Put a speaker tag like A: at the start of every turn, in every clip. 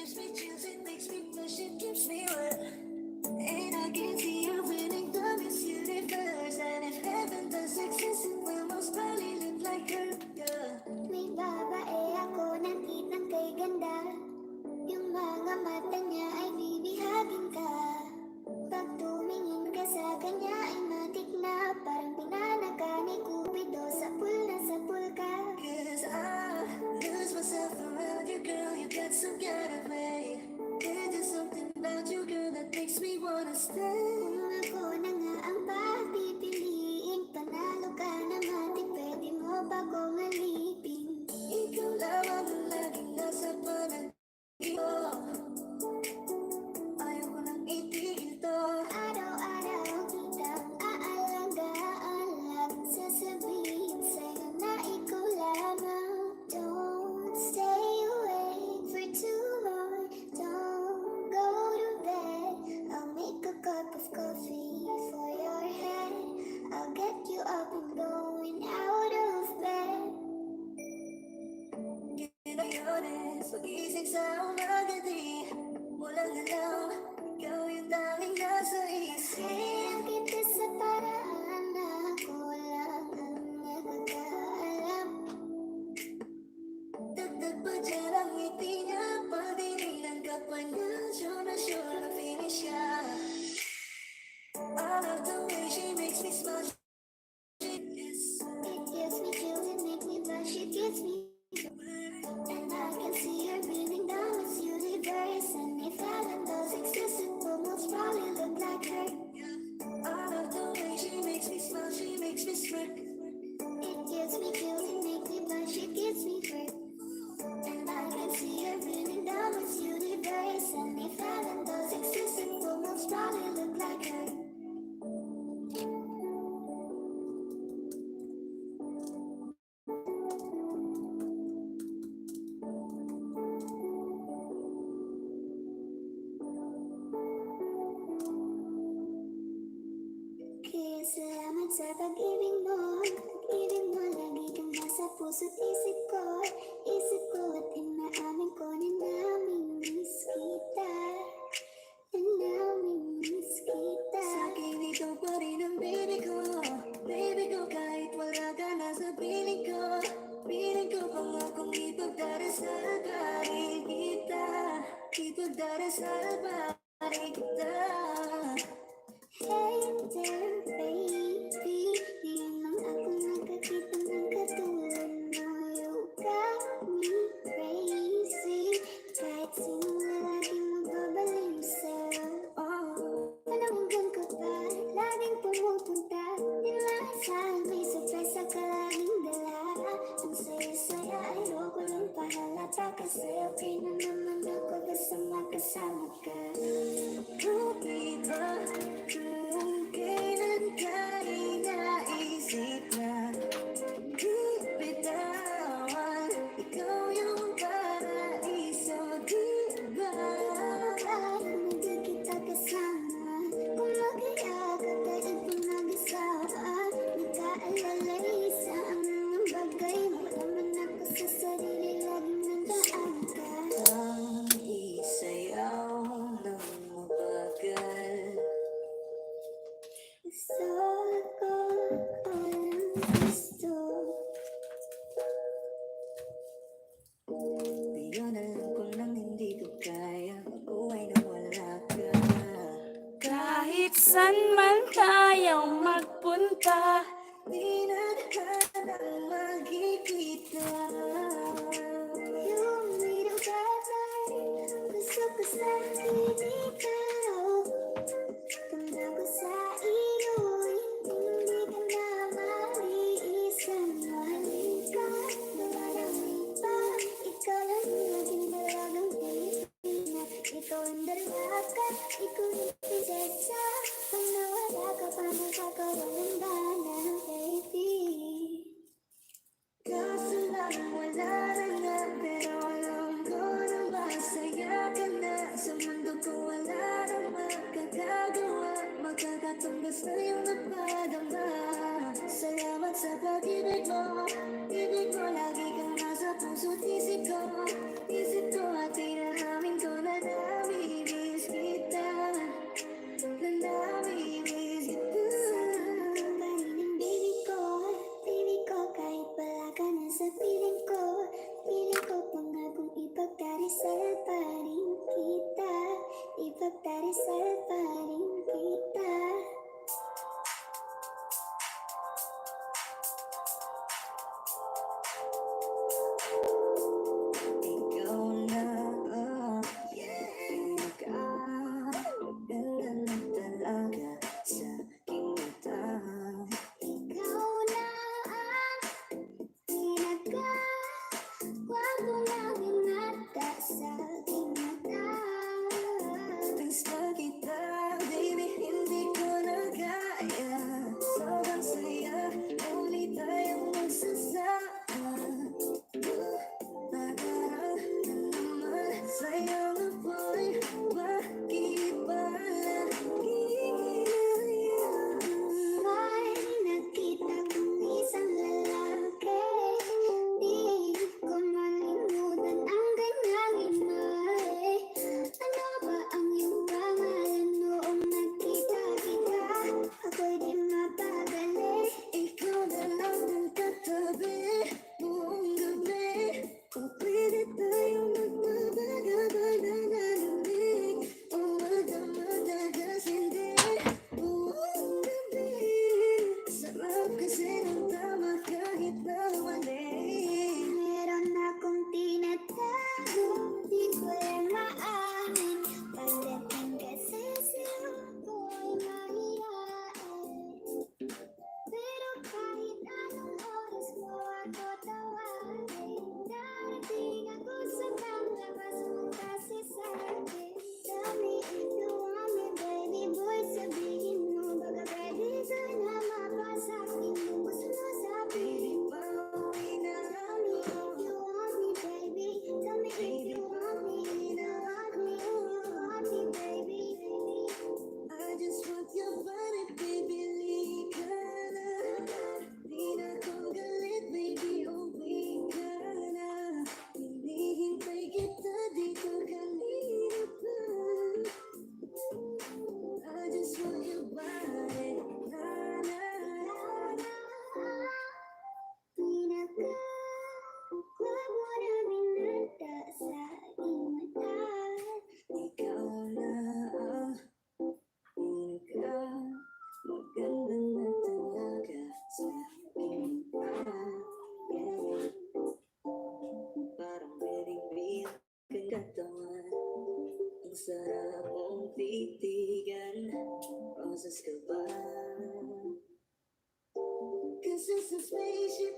A: gives me chills, it makes me blush, it keeps me wet. And I can see you winning the Miss Universe. And if heaven does exist, it will most probably look like her, yeah.
B: May babae ako nakitang kay ganda. Yung mga mata niya ay bibihagin ka. Pag tumingin ka sa kanya ay matik na. Parang pinanaga ni Cupido, sapul na sapul ka.
A: Cause I lose myself around you, girl, you got some kind of way. There's just something about you, girl, that makes me wanna stay.
B: Kung ako na nga ang papipiliin, panalo ka na matik, pwede mo ba kong alipin?
A: Ikaw lamang ang laging nasa panagin ko. Ayaw ko nang itigil to.
B: Araw-araw kitang aalagaan, laging sasabihin sa'yo na ikaw lamang. Don't stay awake for too long, don't go to bed. I'll make a cup of coffee for your head. I'll get you up and going out of bed.
A: Ginayones, pag-isip sa umaga di walang alam, ikaw yung tanging nasa isip.
B: Kaya kita sa paraan na ako lang ang nakakaalam.
A: Dagdag pa dyan ang ngiti niya, pagdinilan ka pa niya, sure na finish siya. I love the way she makes me smile.
B: It gives me chills, it makes me blush, it gives me. And I can see her breathing down this universe. And if heaven does exist, it will most probably look like her.
A: I love the way she makes me smile, she makes me smirk.
B: It gives me chills, it makes me blush, it gives me hurt. And I can see her breathing down this universe. And if heaven does exist, it will most probably look like her. Kaya salamat sa pag-ibig mo. Pag-ibig mo lagi kang nasa puso't isip ko. Isip ko at inaamin ko na namimiss kita. Na namimiss kita.
A: Sa akin ikaw pa rin ang baby ko. Baby ko kahit wala ka na sa piling ko. Piling ko pangakong ipagdarasal pa rin kita. Ipagdarasal pa rin kita.
B: Hey there baby, di naman ako nakakita ng katulad mo. You got me crazy, kahit sino lagi magbabaliw sa'yo. Panahon ko pa, laging pumupunta. Di maasahan, may surpresa ka laging dala. Ang saya-saya, ayoko lang pahalata. Kasi okay na naman ako basta makasama ka.
A: Di ba kung kailan ka inaisip na di bitawan, ikaw yung paraiso, di ba?
B: Ayaw na di kita kasama. Kung mag-iagad tayo kung nag-asawa. Nagkaalala isang ng bagay. Wala man ako sa sarili, laging nandaan ka.
A: Ang isayaw ng mabagal.
B: Gusto ko, walang gusto.
A: Ngayon alam ko lang hindi ko kaya mag-uwi na wala ka.
C: Kahit san man tayo magpunta,
A: Di na hanang magkikita.
B: Yung little bagay, gusto ko sa ikaw. Tanda ko sa iyo, hindi ka na maliisan. Mahalin ka, lumalamig pa. Ikaw lang yung laging dalagang Pilipina. Ikaw ang dalaga, ikaw yung prinsesa. Pag nawala ka pa, nakakawalang gana, baby.
A: Kaso lang wala na nga, pero alam ko na masaya ka na. Sa mundo ko wala na magkagagawa, magkakatong basta yung napadama. Salamat sa pag-ibig mo, ibig mo lagi kang nasa puso't isip ko. Isip ko at inahamin ko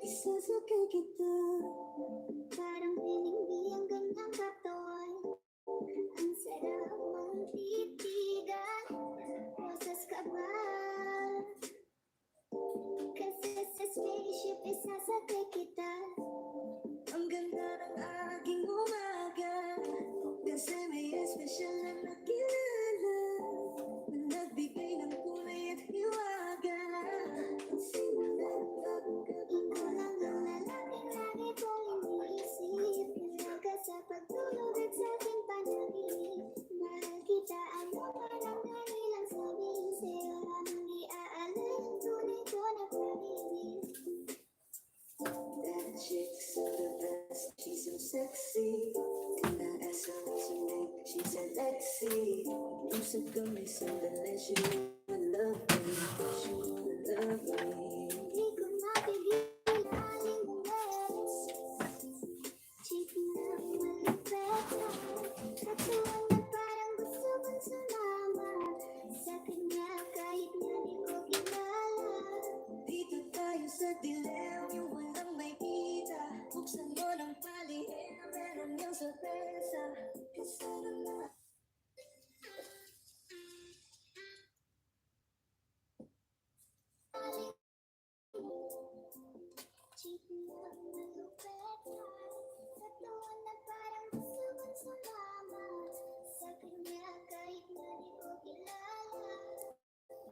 A: Isasakay kita.
B: Parang hindi ang ganyang katawan. Ang sarap mong titigan. Rosas ka ba? Kasi sa spaceship isasakay kita.
A: Ang ganda ng aking umaga, kasi may espesyal na nakilala na nagbigay ng kulay at hiwaga. Simulan
B: Ikaw lang ang lalaking lagi kong iniisip. Halaga sa pagtulog at sa aking panaginip. Mahal kita, ano man ang kanilang sabihin. Sa'yo lamang iaalay ang tunay ko na pag-ibig.
A: That chick's the best, she's so sexy. And I asked her what's her name, she said Lexi. I'm so gummy, so delicious, she wanna love me, she wanna love me.
B: Di ko mapigil aling umalis. Chick na malupet ka. Katuwang na parang gusto kong sumama sa kanya kahit na di ko kilala.
A: Dito tayo sa dilim, yung walang makita. Buksan mo ng palihim, meron yung sorpresa. Kasama na.
B: Chick na malupet ka. Katuwang na parang gusto kong sumama sa kanya kahit na di ko kilala.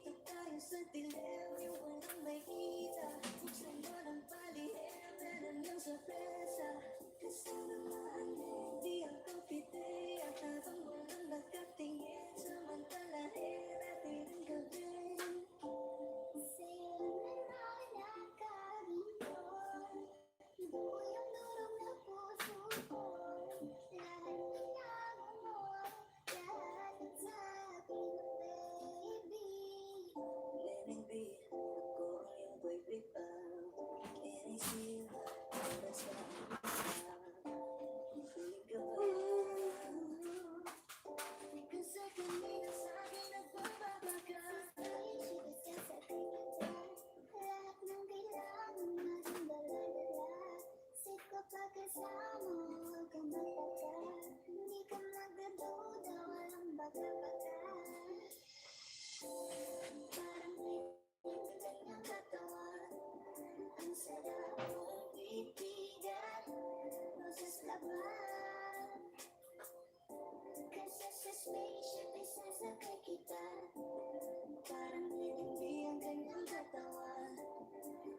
A: Dito tayo sa dilim, yung walang makita. Buksan mo ng palihim, meron yung sorpresa. Kasama na. Di ako piti at habang walang nakatingin, samantalahin natin ang gabi.
B: Sa'yo lang naman nakakalimot. Buo yung durog na puso ko. Lahat kailangan mo, lahat ang sabi mo, baby.
A: Lenny B, ako yung boy big bang. Lenny C, oras na ang isa. Feeling ka ba? Kasi kanina sa'kin nagpapabaka.
B: Lahat ng kailangan maging dala-dala. Sit ko pagkasama, huwag kang magtaka. Hindi ka magdududa, walang baga-baga. Parang hindi ang katawan. Ang sarap mong titigan. Roses ka ba? Kasi sa spaceship isasakay kita.
A: Parang hindi ang kanyang katawan.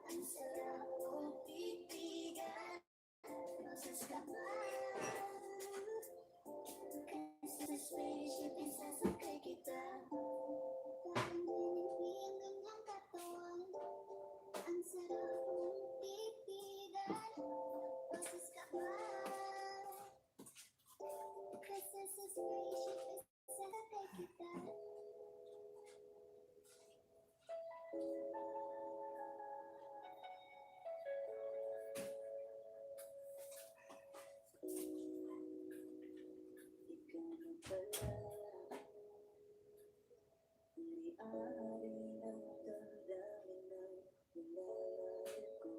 B: Ang sarap mong titigan. Roses ka ba? Kasi sa spaceship isasakay kita. Parang hindi ang ganyang katawan. Ang sarap mong titigan. Roses ka ba? Kasi sa spaceship isasakay kita.
A: Ikaw na pala, may-ari ng damdamin ng nilalait ko.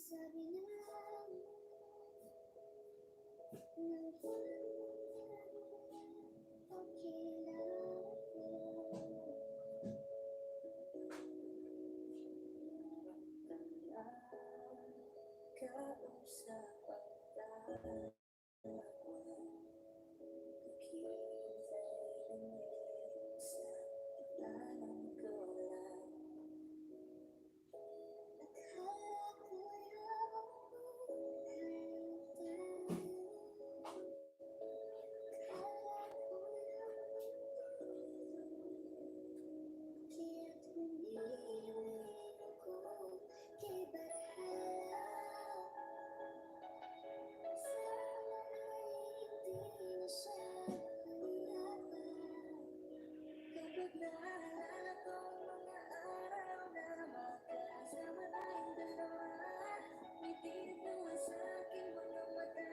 B: Sabi na lang ng okay lang ako.
A: Kausap ang tawa. Kapag naalala ko ang mga araw na magkasama tayong dalawa, Ngiti mo sa aking mga mata,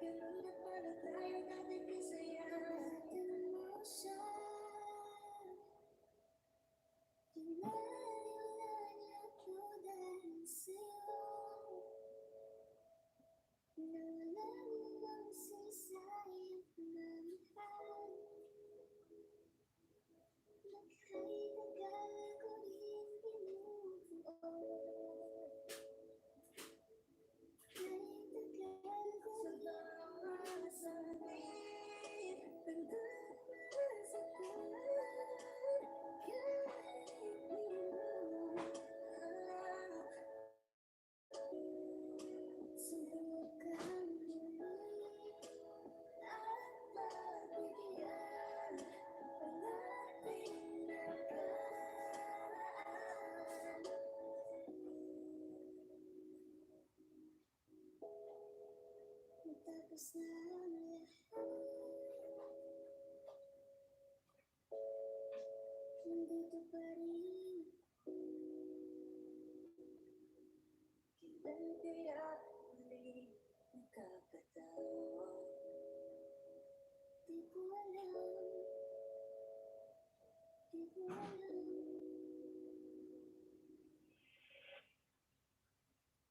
A: ganun na pala tayo natin kasaya.
B: Tingnan mo siya, nandito pa rin.
A: Kailan kaya muli nakakatawa?
B: Di ko alam, di ko alam.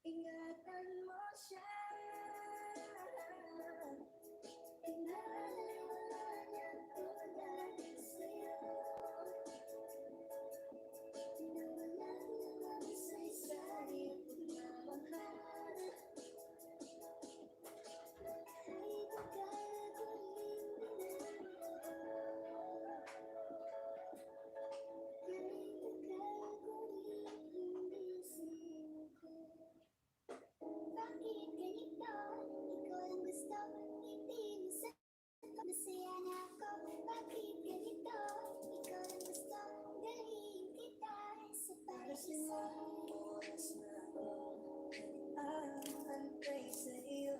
A: Ingatan mo siya. Pinaalala ko lagi sa'yo. Pinawala naman sa isa't pagmamahal.
B: Ay magagaling hindi sino. Bakit ganito? Ikaw lang gusto, hindi mo sa masaya na ako. Bakit ganito? Ikaw lang gusto, dalhin kita sa paraiso.
A: Oras na ako aantay sa'yo.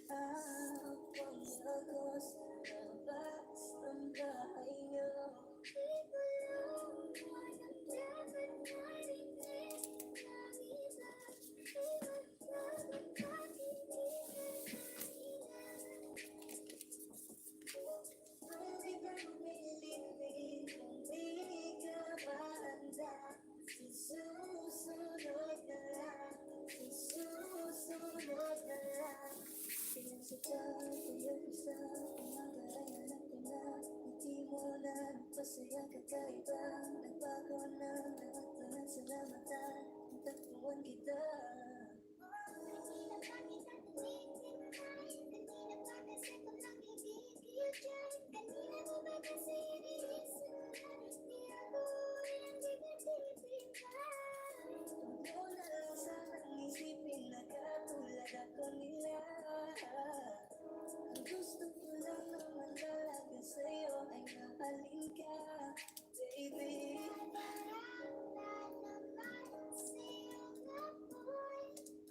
A: Huwag ako sa labas ng bahay niyo.
B: Di ko alam kung anong dapat marinig ng iba. Di ba dapat bakit di ka nahilang?
A: Pwede bang bilhin kung di ka ba handa? Susunod na lang, susunod na lang. Pinasadya ko yung isa, pinagkarayan ko na. Hindi mo na nagpasaya kakaiba. Nagbago na lahat na salamatan. Nagtagpuan kita.
B: Kanina pa kita tinitingnan, kanina pa kasi ko nakikigil dyan. Kanina mo ba kasi iniisip na di ako yung tinititipan?
A: Tungkol na lang sanang isipin na katulad ako nila. Ang gusto ko lang naman talaga sa'yo ay mahalin ka, baby.
B: Wala naman sa'yong apoy,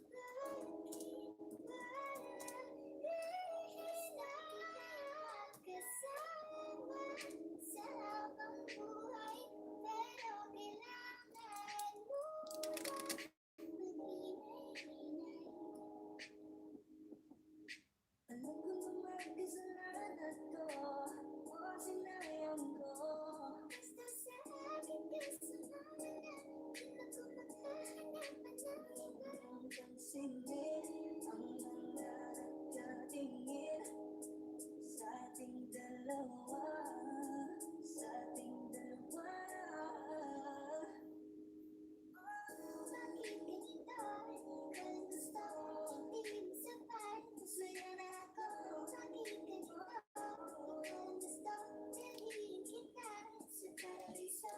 B: bakit wala kasama sa habang buhay? Pero kailangan mo na mag-inay-inay.
A: Alam ko naman kasalanan ko, o sinayang ko.
B: Basta sa akin kasalanan na, di na ko maghahanap ng iba.
A: Ang pansinin ang mga nagkatingin sa ating dalawa, sa ating dalawa.
B: Bakit ganito? Ikaw lang gusto, hindi mo sapat.
A: Masaya na ako.
B: Bakit ganito? Ikaw lang gusto, dalhin kita sa paraiso.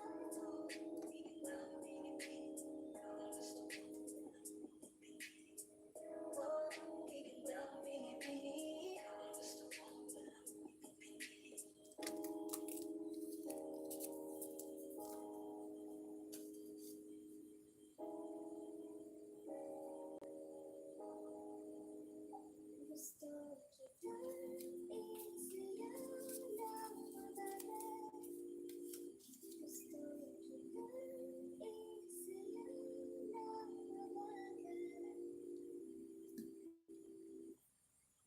B: Gusto kitang isayaw ng matagal. Gusto kitang isayaw ng matagal.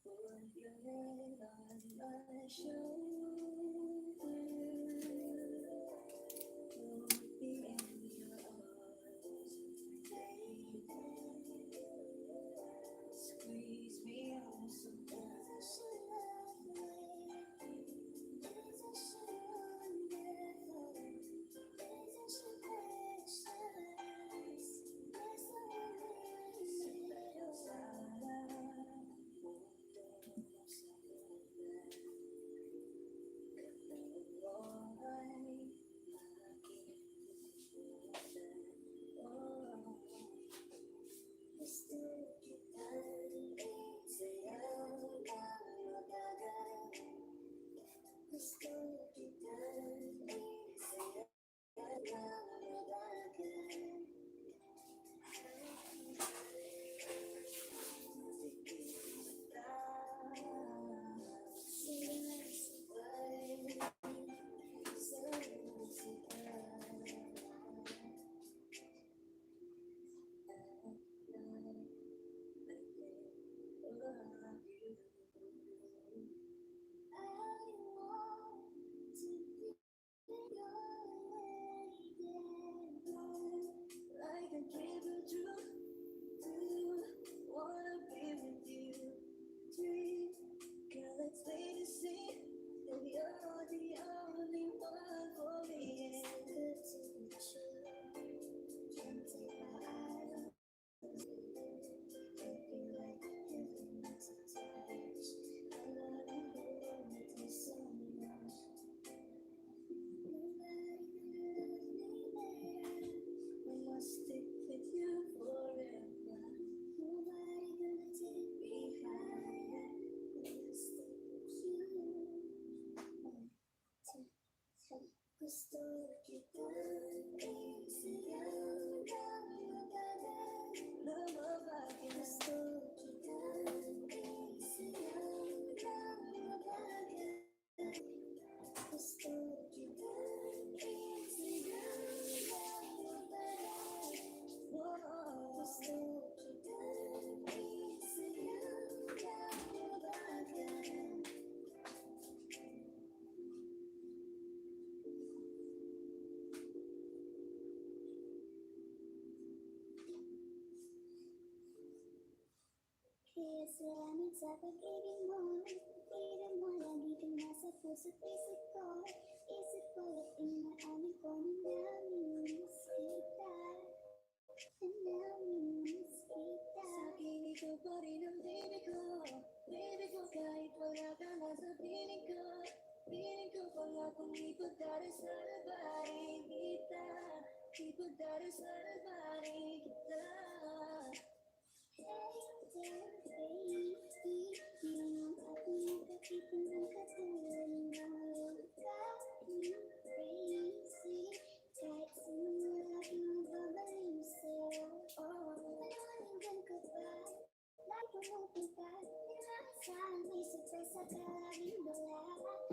A: Put your head on my shoulder. Put me in your arms, baby. Squeeze me on so
B: Kaya salamat sa pag-ibig mo. Pag-ibig mo lagi kang nasa puso't isip ko. Isip ko at inaamin ko na namimiss kita. Na namimiss kita.
A: Sa piling ko pa rin ang baby ko. Baby ko kahit wala ka na sa piling ko. Piling ko pangakong ipagdaras na nabaring kita. Ipagdaras na nabaring kita.
B: Hey there, baby. Di naman ako nakakita ng katulad mo. You got me crazy. Kahit sino lagi mababaliw sa'yo. Panawalingan ka ba? Lagi pumupunta. Inaasahan may sorpresa ka laging wala.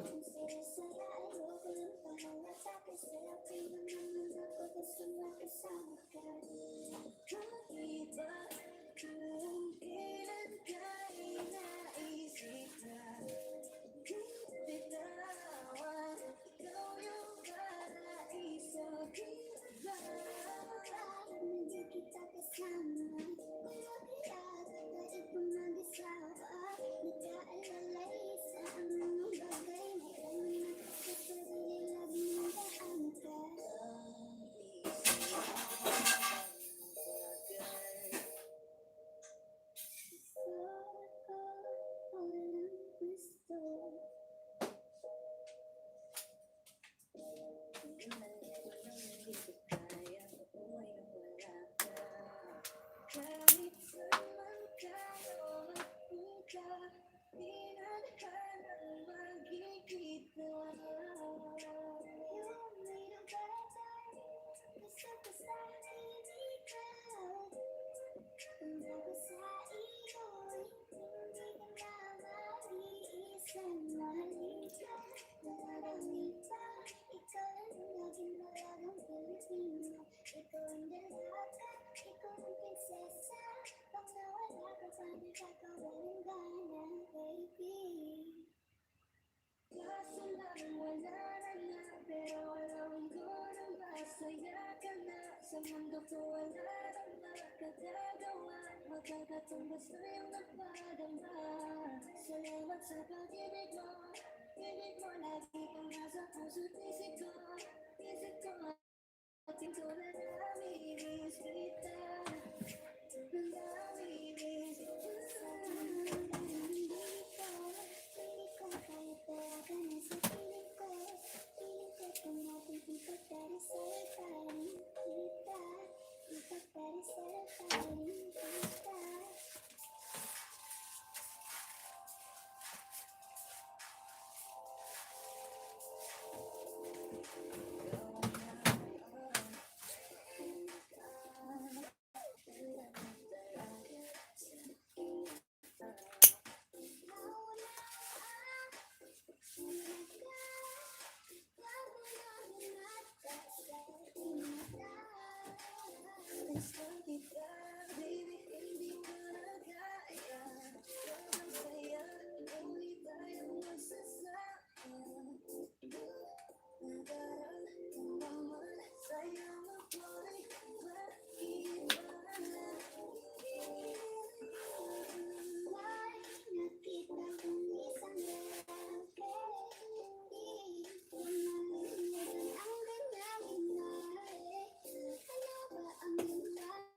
B: Ang saya-saya ayoko lang pangalata. Kasi okay lang naman ako basta makasama ka.
A: Kahit ba kung kailan ka inaisip na bitawan, ikaw yung paraiso, di ba?
B: Bakit hindi kita kasama? Kaya kataid kong mag-asawa. Nag-aalalay sa mga bagay. Ngayon sa sarili laging nagaan ka. Walang gusto.
A: Kahit saan man tayo magpunta, pinadhanang magkikita.
B: You made a better. Basta-basta hindi ka. Kung bago sa iyo'y hindi ka na mag-iisang mahalika. Nalalita, ikaw ang laging malagang Pilipino. Ikaw ang dalaga, ikaw ang prinsesa. Pag nawala ka pa, nakakawalang gana, baby.
A: Kaso lang wala na nga, pero alam ko na masaya ka na. Sa mundo ko wala nang makagagawa, magkakatumbas na yung napadama. Salamat sa pag-ibig mo, ibig mo lagi kang nasa puso't isip ko. Isip ko ating tulad namimiss kita. Namimiss kita.
B: Piling ko kahit wala ka na sa piling ko. Piling ko kung natin ipagdaras sa altarin kita. Ipagdaras sa altarin kita.
A: Gusto kita, baby, hindi ko na kaya. Sobrang saya, muli tayong magsasama. Nagdaraan naman sa'yo ako'y maiiwala.
B: Nakita kong isang lalaki. Di ko malilimutan ang kanyang inahe. Ano ba ang ginawa?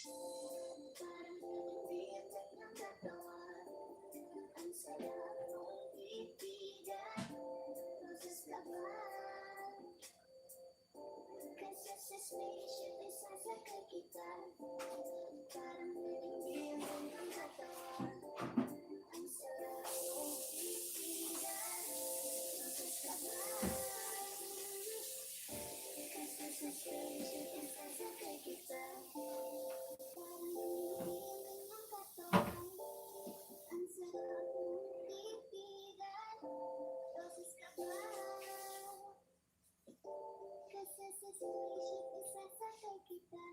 A: Parang nalilitin ng katawan. Ang sarap mong ibigan. Roses ka ba? Kasi sa spaceship isasakay kita. Parang nalilitin ng katawan. Ang sarap mong ibigan. Roses ka ba? Kasi sa spaceship isasakay kita. Parang nalilitin ng katawan. Ang sarap mong ibigan. Roses ka ba? Kasi sa spaceship isasakay kita.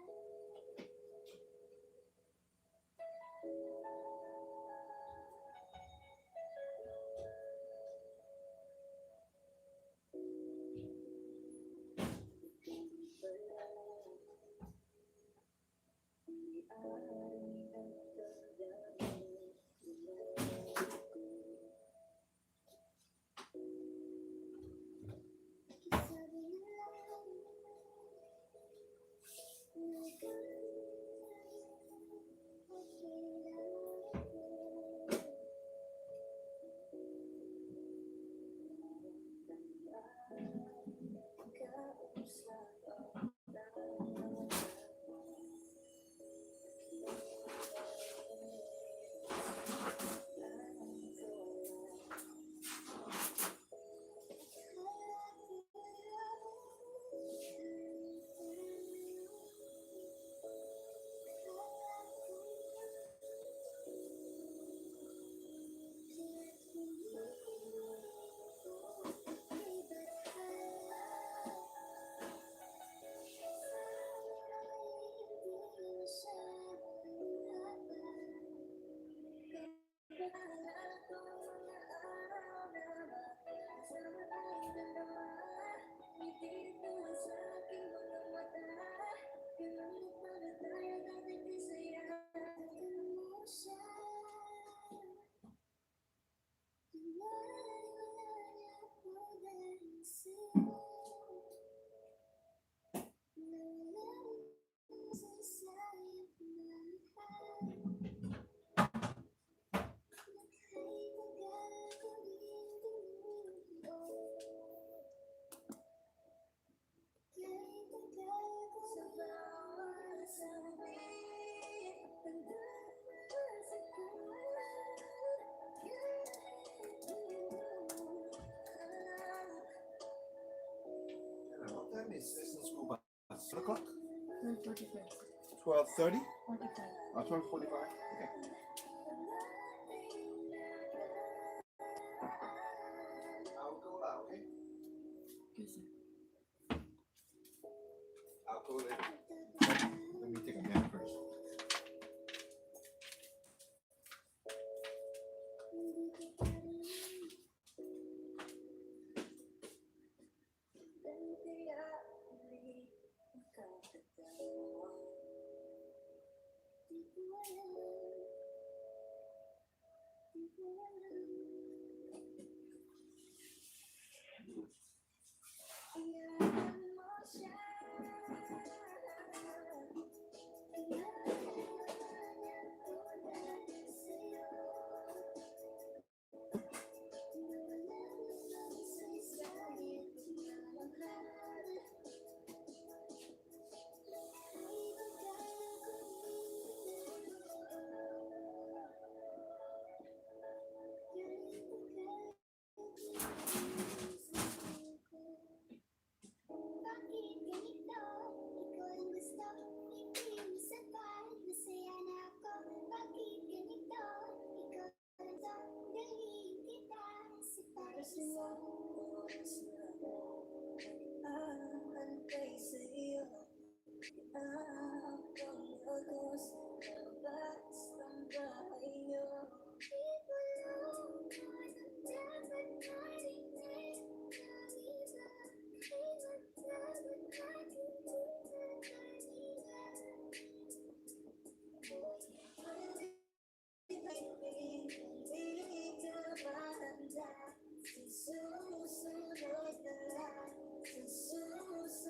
A: Sabi nila
D: What time is Essen school bus? 1 o'clock?
C: 12:45.
D: 12:30?
C: 45.
D: 12:45? Okay. I'll go now, okay?
C: Yes, sir.
D: I'll go later. Let me take a nap first.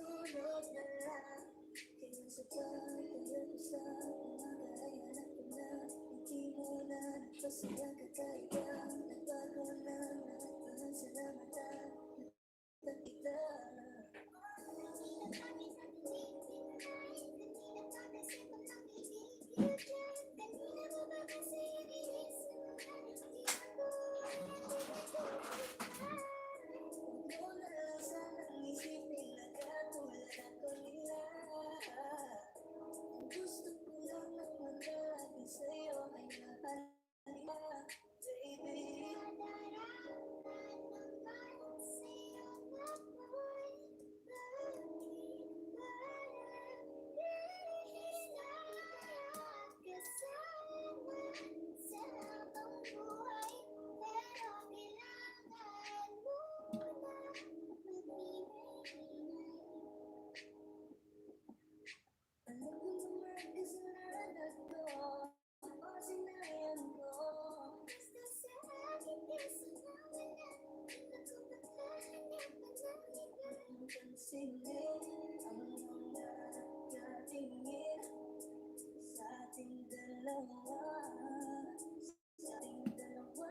A: Susunod na lang, tingin sa tayo sa Masaya kakaiba, nagbago na natin sa mata. Pagkita mo na lang sanang isipin na katulad ako nila. Ang gusto ko lang naman lagi sa'yo ay mahalila, baby. Alam ko naman kasalanan ko, o sinayan ko. Basta sa akin kasalanan, pansinin ang mga katingin sa ating dalawa, sa ating dalawa.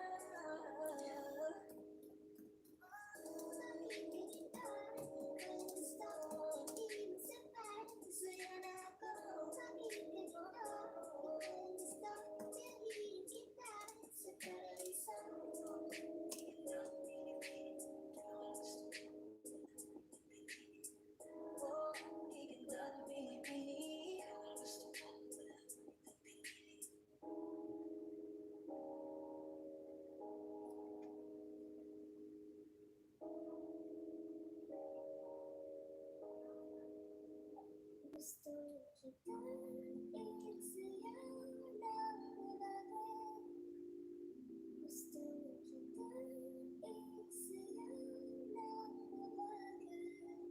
A: Gusto kita isayaw ng malalim. Gusto kita isayaw ng malalim.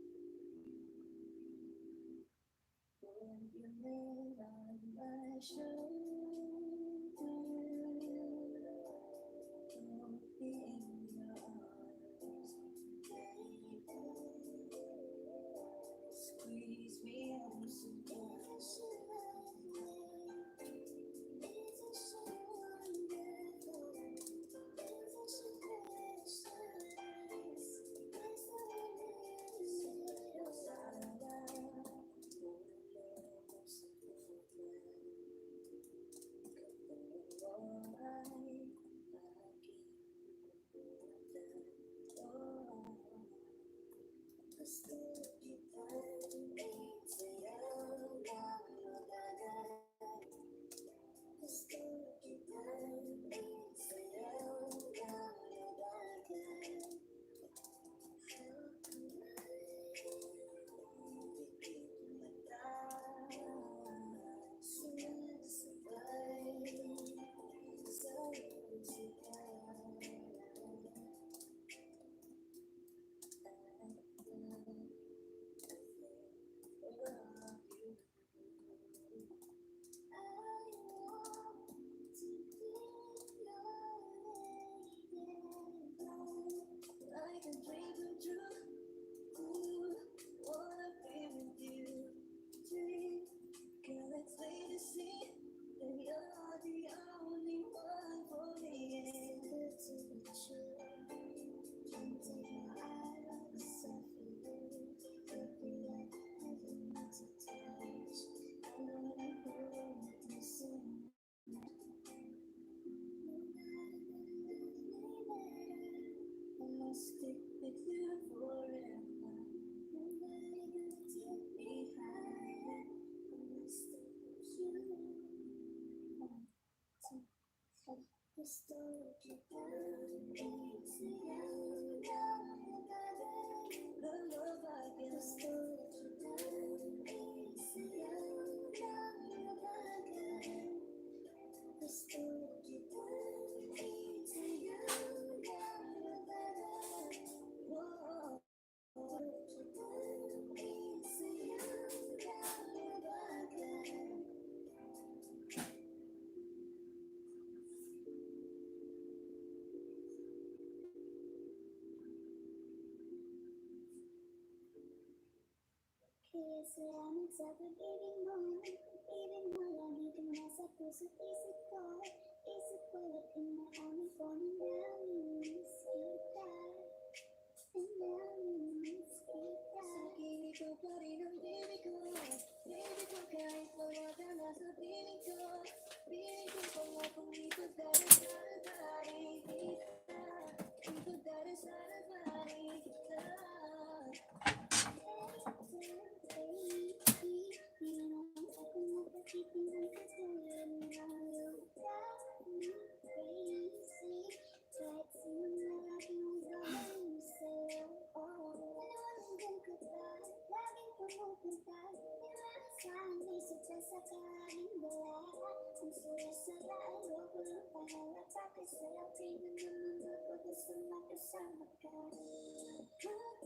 A: When you lay on my shoulder, hold me in your arms, baby. Squeeze me on some passion. Gusto kita isayaw ng malalim. Gusto kita isayaw ng malalim. Pipit mata, sumasabay sa musika. Like a dream come true. Ooh, wanna be with you. Dream, girl, it's late to see that you're the only one for me. It's good to be true. Into your eyes, softly, baby, like heaven to touch. I know you hold me soon. I'll stick with you forever. Nobody gonna take me higher. I'll stick with you. 1, 2, 3. Gusto kita isayaw ng malalim. Lalabagan. Gusto kita isayaw ng malalim. Gusto kita isayaw ng malalim. Whoa. Gusto kita isayaw ng malalim. Kaya salamat sa pag-ibig mo. Pag-ibig mo lagi kang nasa puso't isip ko. Isip ko
B: Kulit inaamin ko na namimiss kita. Namimiss kita.
A: Sa akin ikaw pa rin ang baby ko. Baby ko kahit wala ka na sa piling ko. Piling ko pa nga kung ipagdarasal pa rin kita. Ipagdarasal pa rin kita.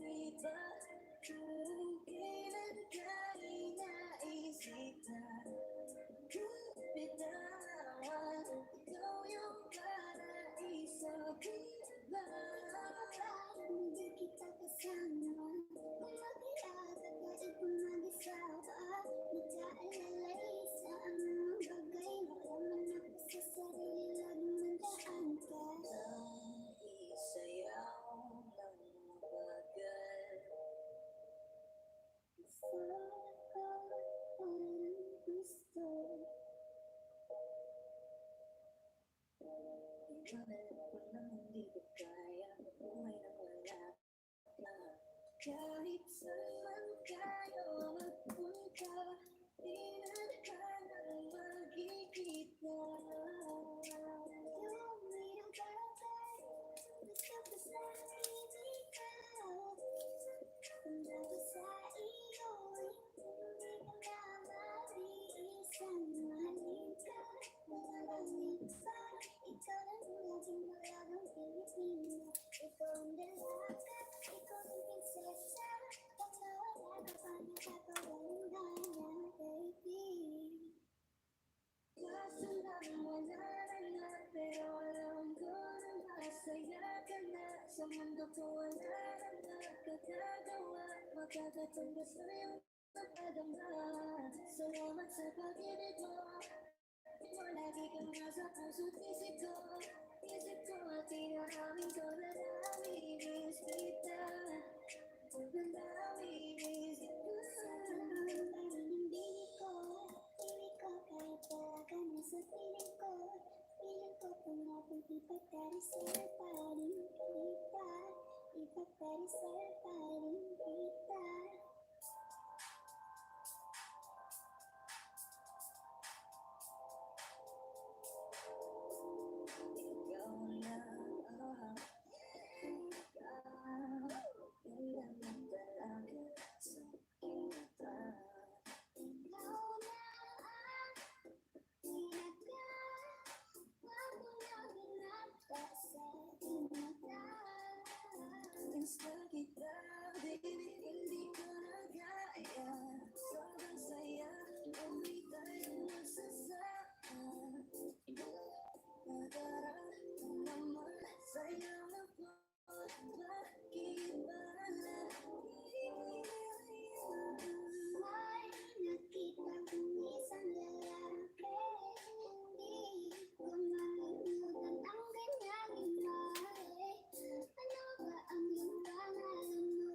A: Kapita kung kailan ka inaisita. Kapitawan, ikaw yung para-isang iba.
B: Hindi kita kasama. Umakiat at kahit pumagisaba. Nagkaalalay sa anong bagay. Malaman ako sa sarili, laging nandaan ka.
A: Isayaw ng bagal.
B: Gusto ko, parang gusto.
A: Iwanan ko nang hindi ko kaya mabuhay nang wala ka. Kahit saan man tayo magpunta, di na nang magkikita.
B: Lumilong bagay, gusto ko sa ikaw. Handa ko sa iyo, hindi ka na mariisang mahalin ka. Mahalin pa, ikaw lang laging malagang Pilipino. Ikaw ang dalaga, ikaw ang prinsesa. Pagkawala ka pa, nakakawalang gana, baby.
A: Kaso lang wala na, pero alam ko na masaya ka na. Sa mundo ko wala nang nakakagawa, makakatumbas na yung napadama. Salamat sa pag-ibig mo. Lagi kang nasa puso't isip ko. Isip ko at inaamin ko na namimiss kita. Na namimiss kita.
B: Parang hindi ko kahit wala ka na sa piling ko. Piling ko kung natin ipagkarisal pa rin kita. Ipagkarisal pa rin kita.
A: Ikaw lang, yun lang ang talaga sa aking mata.
B: Ikaw na ang tinaga. Wag mo na binabasa sa aking mata.
A: Gusto kita, baby, hindi ko na kaya. Sobrang saya, umuwi tayo magsasama. Nadaraan naman sa'yo na po, bakit ba
B: May nakita kong isang lalaki. Hindi ko malulutan ang kanyang imahe. Ano ba ang iyong pangalan mo?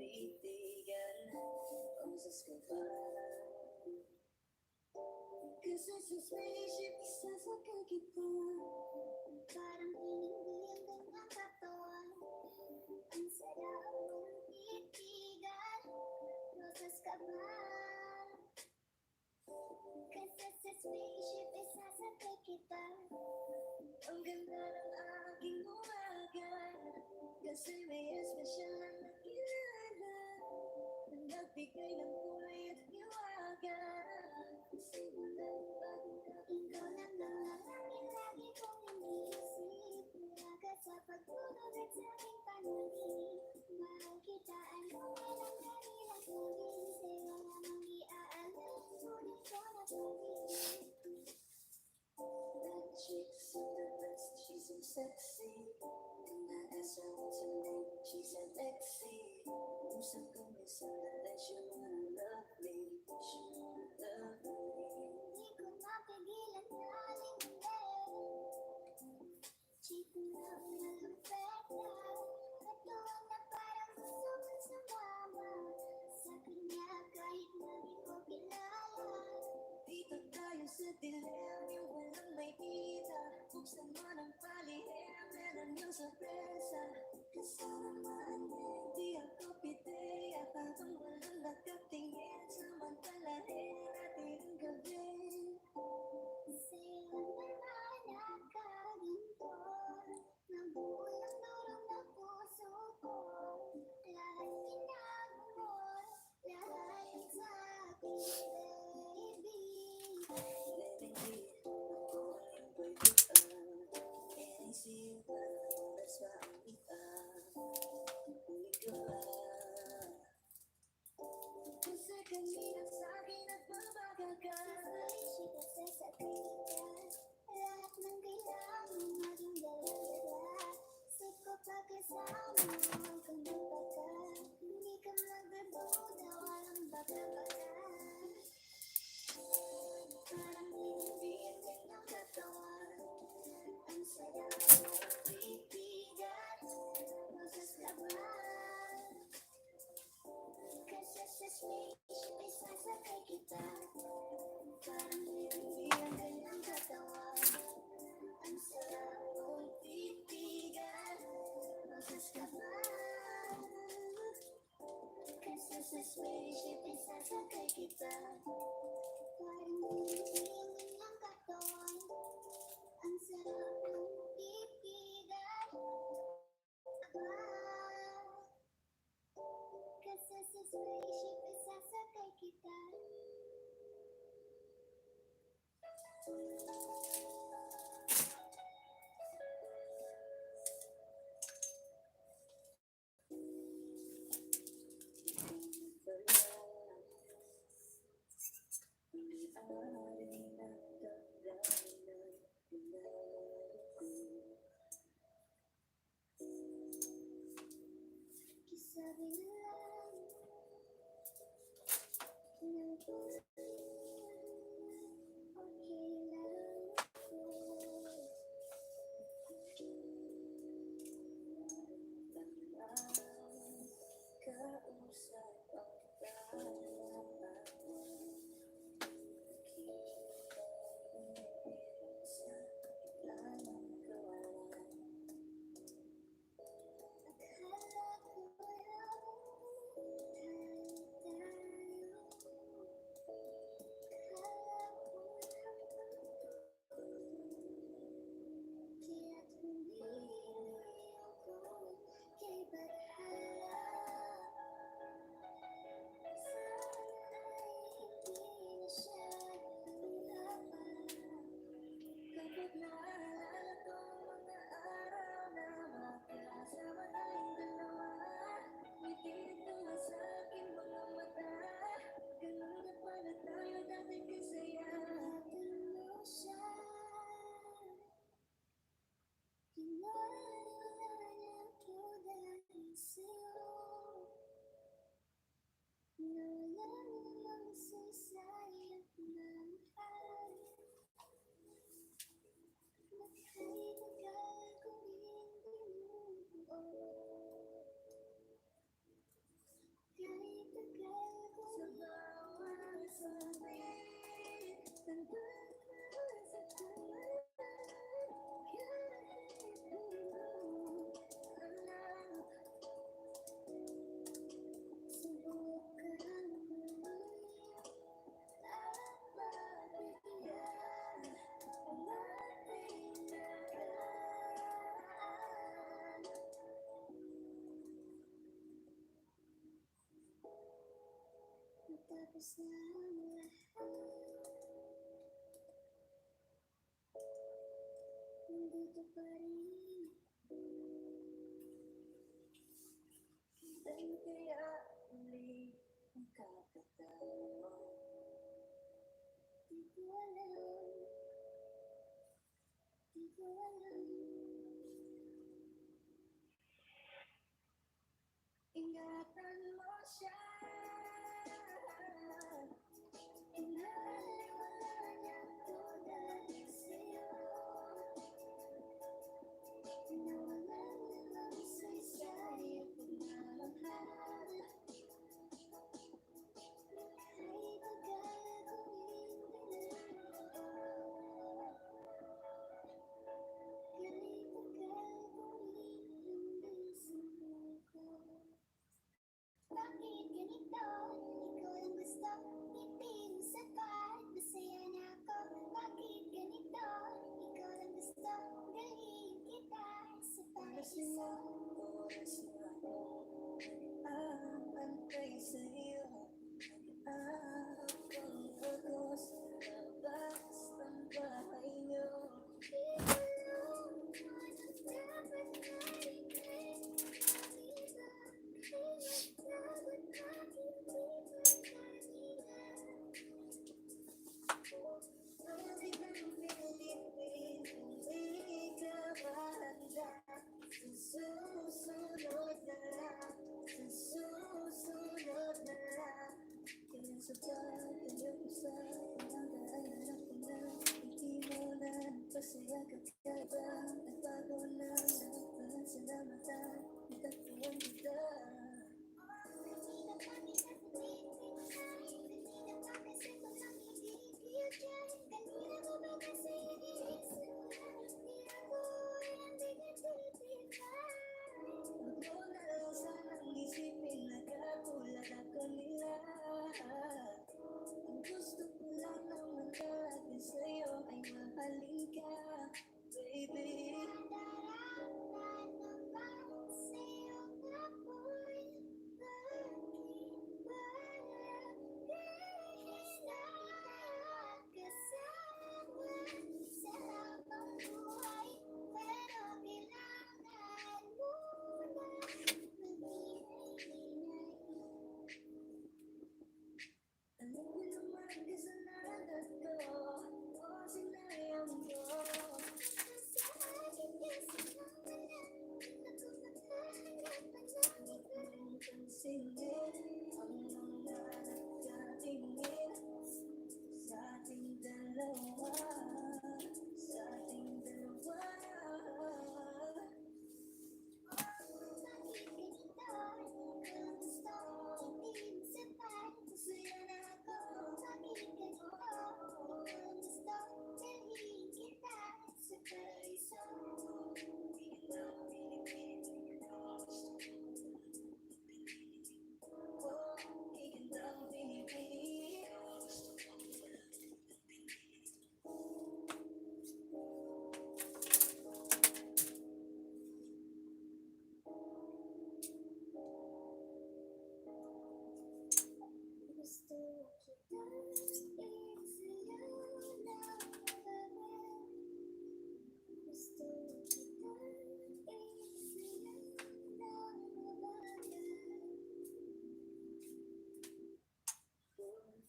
A: titigan. Oras ka ba? Kasi sa spaceship, isasakay kita.
B: Parang hinindi ang kanyang katawan. Ang sarap mong titigan. Rosas ka ba? Kasi sa spaceship, isasakay kita.
A: Ang ganda ng aking umaga. Kasi may espesyal na nakilala na nagbigay ng kulay at hiwaga. Simulan bagong
B: Ikaw lang ang lagi kong iniisip. Mula sa pagtulog at sa aking panaginip. Mahal kita, ano man ang dahilan maging sa'yo lamang iaalala. Ngunit ko na pag-ibig.
A: That chick's so the best, she's so sexy. And I asked her what's her name, she said Lexi. Usap kami sandali, she wanna love me, she wanna love me.
B: Di ko mapigilan na alingin. Chika na malupeta. Katuwang na parang gusto kong sumama. Sa kanya kahit na di ko kilala.
A: Dito tayo sa dilim, yung walang may kita. Buksan mo ng palihim, meron yung sorpresa. Kasalaman di ako pideya. Habang walang nakatingin, samantalahin natin ang gabi.
B: Sa'yo naman nakaginto. Nabuo ng durog na puso ko. Lahat ginagawa, lahat sa akin, baby.
A: Letting be, ako ay pagbutan. Inisipan, oras pa ang iba. Uwi ka ba? Kasi kanina sa'kin at mabagal ka.
B: Spaceship at sasakay kita. Lahat ng kailangan maging dala-dala. Isip ko pagkasama mo, huwag kang magpaka. Hindi ka magdududa, walang baka-baka.
A: Parang hindi ang kanyang katawan. Ang sarap mong titigan. Rosas ka ba? Kasi sa spaceship, isasakay kita. Parang hindi ang kanyang katawan. Ang sarap mong titigan. Rosas ka ba? Kasi sa spaceship, isasakay kita.
B: Parang hinihiling ang katawan. Ang sarap mong titigan. Kasi sa spaceship, isasakay kita. Sabi nila ng buhay, okay lang ako.
A: Kausap ang palaman mo. Sa biglang kawalan.
B: Akala ko lang tayo. Akala ko lang kaya't humili ako kay Bathala. tapos na ang lahat. Nandito pa rin.
A: Then kaya uli ang kakatawa.
B: Di ko alam. Di ko alam.
A: Ingatan mo siya.
B: Inaalala niya ko dahil sa'yo. Nawalan ng saysay at pagmamahal. Ay pagkagawin nila. Kay pagkagawin hanggang sa muko. Bakit ganito? Ikaw lang gusto. Hindi mo sapat. Masaya na ako. Bakit ganito? Ikaw lang gusto. Dalhin kita sa
A: Oras
B: paraíso.
A: na, oras na ako aantay sa'yo. Nag-aabang ako sa labas ng bahay niyo.
B: Di ko alam kung anong dapat marinig. Kanina, dapat makinig kanina.
A: Pwede bang pilitin, hindi ka ba handa? Sa susunod na lang, sa susunod na lang. Kaya sa pag-iusap, naalala ko na, hindi mo na pasaya ka ba? Nagbago na naman sa lamatan, nagkatuwang kita.
B: Kanina pa kita tinitipay. Kanina pa kasi ko lang ibibigay. Kanina mo ba kasi iniisulat? Di ako ang tinitipay.
A: Huwag mo na lang sanang isipin na kagulat ako nila. Ang gusto ko lang naman talaga sa'yo ay mahalin ka, baby.
B: Nadarama naman sa'yong apoy. Bakit ba bihis na kasama sa habang buhay? Pero kailangan mo na maghinay-hinay.
A: Alam ko naman kasalanan ko, o sinayang ko.
B: Sa akin kasi naman na ako maghahanap ng iba.
A: Pansinin ang mga nagkatingin sa ating dalawa, sa ating dalawa.
B: Bakit ganito? Ikaw ang gusto, hindi mo sapat.
A: Masaya na ako.
B: Bakit ganito? Ikaw ang gusto, dalhin kita sa paraíso.
A: Igandang pinipili.
B: Gusto kitang isayaw na mabagal. Gusto kitang isayaw na mabagal.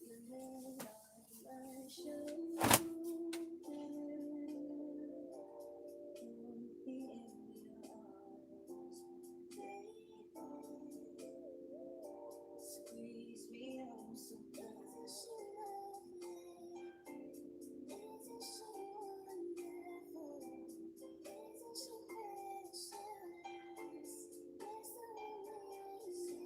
A: You may not my show. Won't be in your arms, baby. Squeeze me on so tight.
B: Isn't she lovely? Isn't she wonderful? Isn't she precious? Yes, the way you say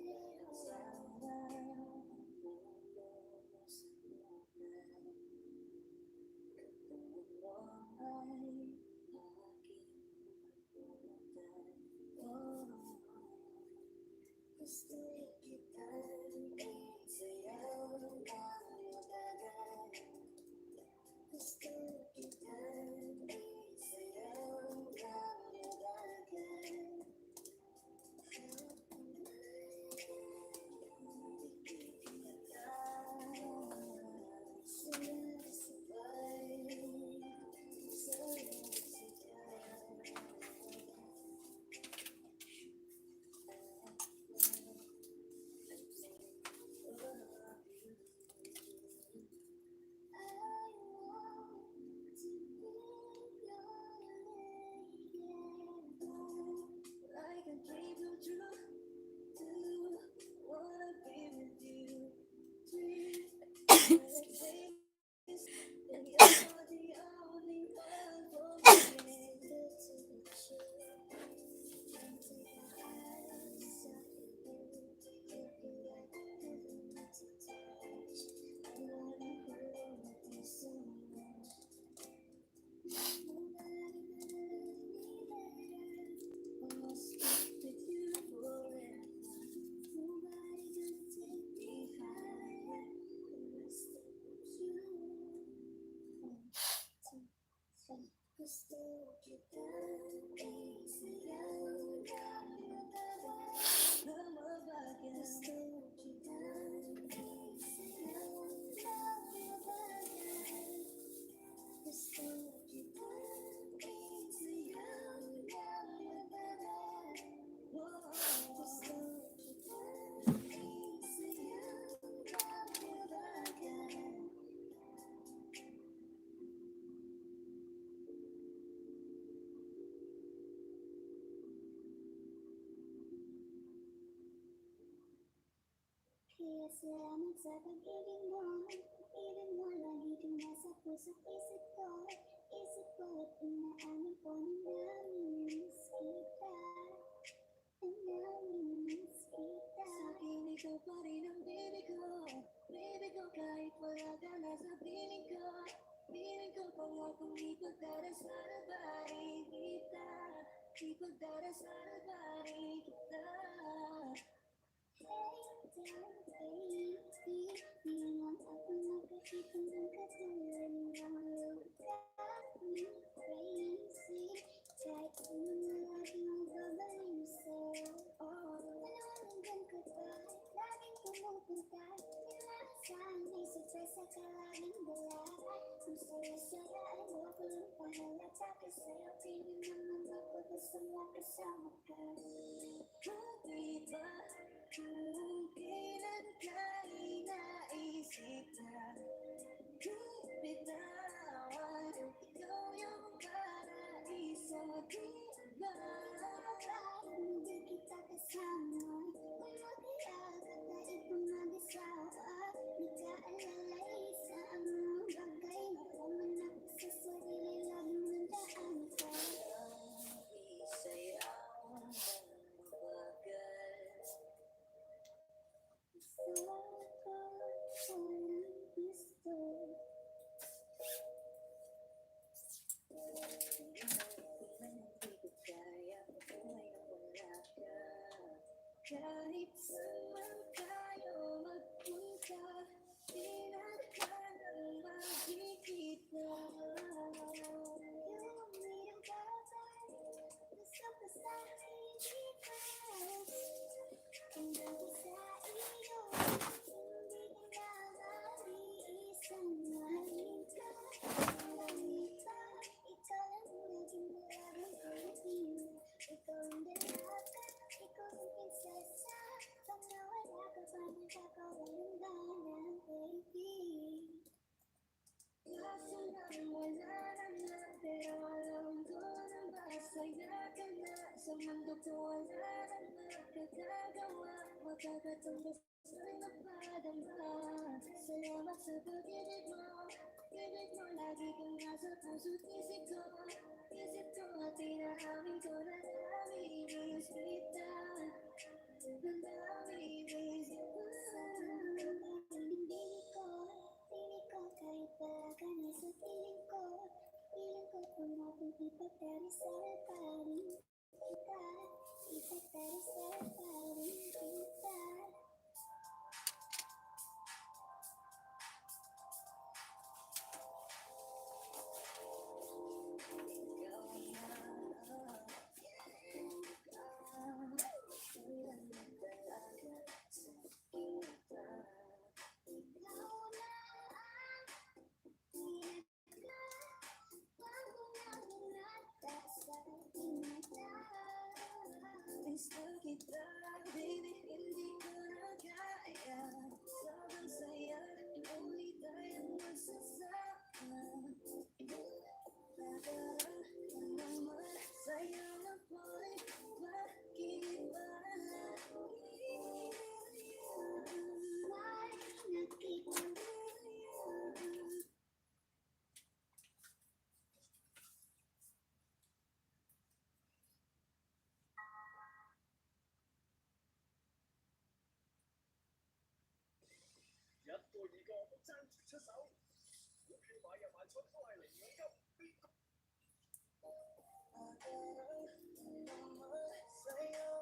A: Gusto kita isayaw ng lumabag. Gusto kita isayaw ng lumabag. Gusto kita isayaw ng lumabag. Gusto kita isayaw ng lumabag.
B: Kaya salamat sa pag-ibig mo. Pag-ibig mo lagi kang nasa puso't isip ko. Isip ko at inaamin ko na namimiss kita. Namimiss kita.
A: Sa'kin ikaw pa rin ang baby ko. Baby ko kahit wala ka na sa piling ko. Piling ko pangakong di pagdarasal bari kita. Di pagdarasal bari kita.
B: Hey there, baby. Di lang ako nakakita ng katulad mo. Got me crazy. Kahit ano na lagi magaling sa'yo. Nanawagan ko ba? Laging pumupunta. Inaasahan ay success at laging dala. Kung saya-saya ay huwag ko lang pahalata. Kasi piling naman ako gusto mo kasama ka.
A: Bakit ba kung kailan ka inaisip na kung bitawan ikaw yung paraiso, di ba?
B: Hindi kita kasama. Kung mag-iag at daig kong mag-asawa. Nag-aalalay sa mga bagay na pumanak sa sarili. Laging nandaan ka.
A: Isayaw ng mabagal.
B: Gusto ko, walang gusto.
A: Hindi ko kaya buhay na wala ka. Kahit saan tayo magpunta, di na ka nang makikita.
B: Yung mayroong bagay, gusto ko sa Pilipinas. Hanggang sa iyo, hindi ka isang malita. Malita, ikaw ang naging maraming Pilipino. Ikaw ang dalaga, ikaw ang prinsesa. Pag nawala ka pa, nagkakawalang gana, baby.
A: Kaso lang wala na, pero alam ko na masaya ka na. Sa mundo ko wala na magkagagawa, makakatumbas ng napadama. Salamat sa pag-ibig mo, ibig mo lagi kang nasa puso't isip ko. Isip ko at inaamin ko na namimiss kita. Na namimiss kita.
B: Piling ko, kahit wala ka na sa piling ko. Piling ko kung natin ipagdarasal pa rin kita. Ipagdarasal pa rin kita.
A: Sa'yo